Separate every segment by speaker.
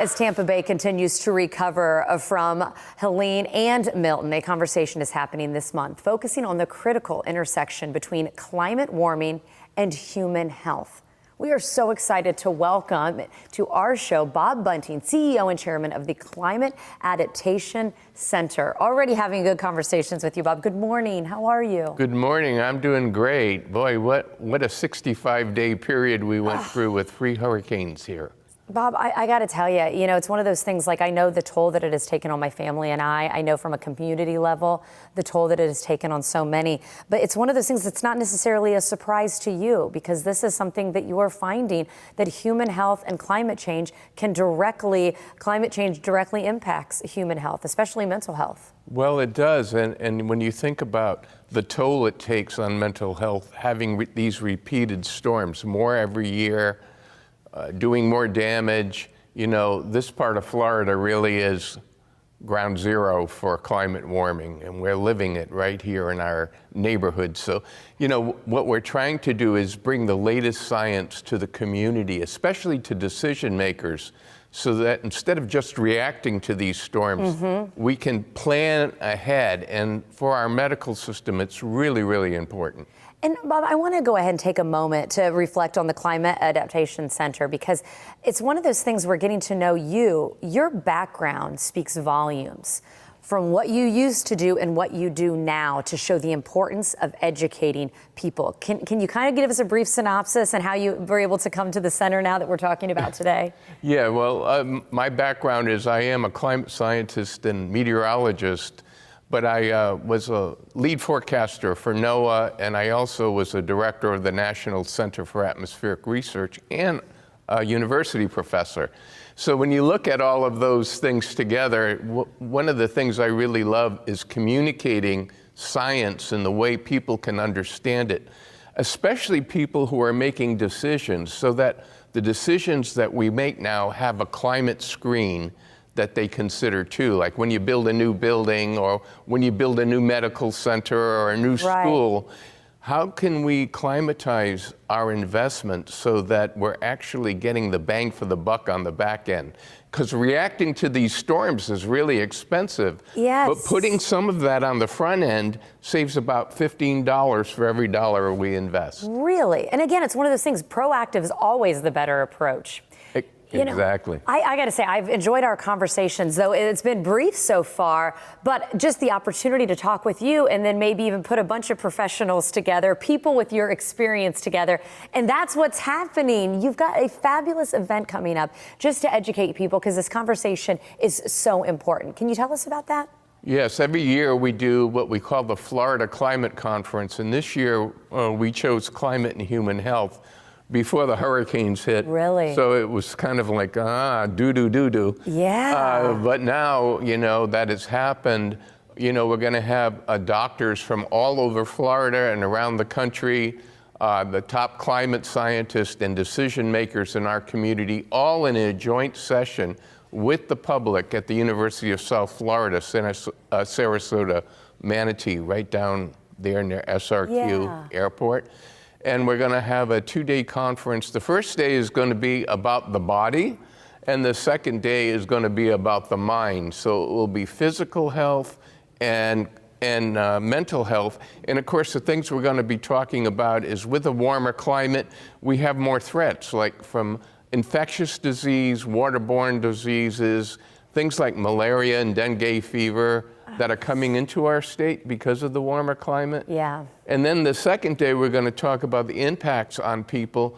Speaker 1: As Tampa Bay continues to recover from Helene and Milton, a conversation is happening this month focusing on the critical intersection between climate warming and human health. We are so excited to welcome to our show Bob Bunting, CEO and chairman of the Climate Adaptation Center. Already having good conversations with you, Bob. Good morning. How are you?
Speaker 2: Good morning. I'm doing great. Boy, what a 65-day period we went through with 3 hurricanes here.
Speaker 1: Bob, I got to tell you, it's one of those things, like, I know the toll that it has taken on my family and I know from a community level the toll that it has taken on so many. But it's one of those things that's not necessarily a surprise to you, because this is something that you are finding, that human health and climate change directly impacts human health, especially mental health.
Speaker 2: Well, it does. And when you think about the toll it takes on mental health, having these repeated storms, more every year, doing more damage. This part of Florida really is ground zero for climate warming, and we're living it right here in our neighborhood. So, what we're trying to do is bring the latest science to the community, especially to decision makers, so that instead of just reacting to these storms, we can plan ahead. And for our medical system, it's really, really important.
Speaker 1: And Bob, I want to go ahead and take a moment to reflect on the Climate Adaptation Center, because it's one of those things we're getting to know you. Your background speaks volumes from what you used to do and what you do now to show the importance of educating people. Can you kind of give us a brief synopsis and how you were able to come to the center now that we're talking about today?
Speaker 2: Yeah, well, my background is I am a climate scientist and meteorologist. But I was a lead forecaster for NOAA, and I also was a director of the National Center for Atmospheric Research and a university professor. So when you look at all of those things together, one of the things I really love is communicating science in the way people can understand it, especially people who are making decisions, so that the decisions that we make now have a climate screen that they consider too, like when you build a new building or when you build a new medical center or a new school. How can we climatize our investment so that we're actually getting the bang for the buck on the back end? Because reacting to these storms is really expensive.
Speaker 1: Yes.
Speaker 2: But putting some of that on the front end saves about $15 for every dollar we invest.
Speaker 1: Really? And again, it's one of those things, proactive is always the better approach.
Speaker 2: Exactly.
Speaker 1: I got to say, I've enjoyed our conversations, though it's been brief so far, but just the opportunity to talk with you and then maybe even put a bunch of professionals together, people with your experience together. And that's what's happening. You've got a fabulous event coming up just to educate people, because this conversation is so important. Can you tell us about that?
Speaker 2: Yes, every year we do what we call the Florida Climate Conference. And this year we chose climate and human health before the hurricanes hit.
Speaker 1: Really?
Speaker 2: So it was kind of like, do.
Speaker 1: Yeah.
Speaker 2: But now, that has happened, we're going to have doctors from all over Florida and around the country, the top climate scientists and decision makers in our community, all in a joint session with the public at the University of South Florida, Sarasota, Manatee, right down there near SRQ Airport. And we're going to have a 2-day conference. The first day is going to be about the body, and the second day is going to be about the mind. So it will be physical health and mental health. And of course, the things we're going to be talking about is, with a warmer climate, we have more threats, like from infectious disease, waterborne diseases, things like malaria and dengue fever that are coming into our state because of the warmer climate.
Speaker 1: Yeah.
Speaker 2: And then the second day, we're going to talk about the impacts on people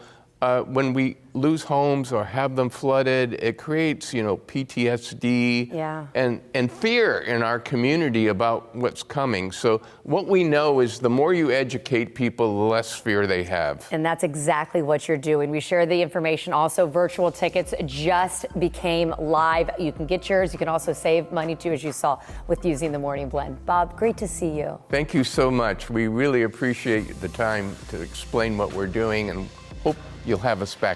Speaker 2: when we lose homes or have them flooded. It creates, PTSD and fear in our community about what's coming. So what we know is the more you educate people, the less fear they have.
Speaker 1: And that's exactly what you're doing. We share the information. Also, virtual tickets just became live. You can get yours. You can also save money too, as you saw, with using the Morning Blend. Bob, great to see you.
Speaker 2: Thank you so much. We really appreciate the time to explain what we're doing, and hope you'll have us back.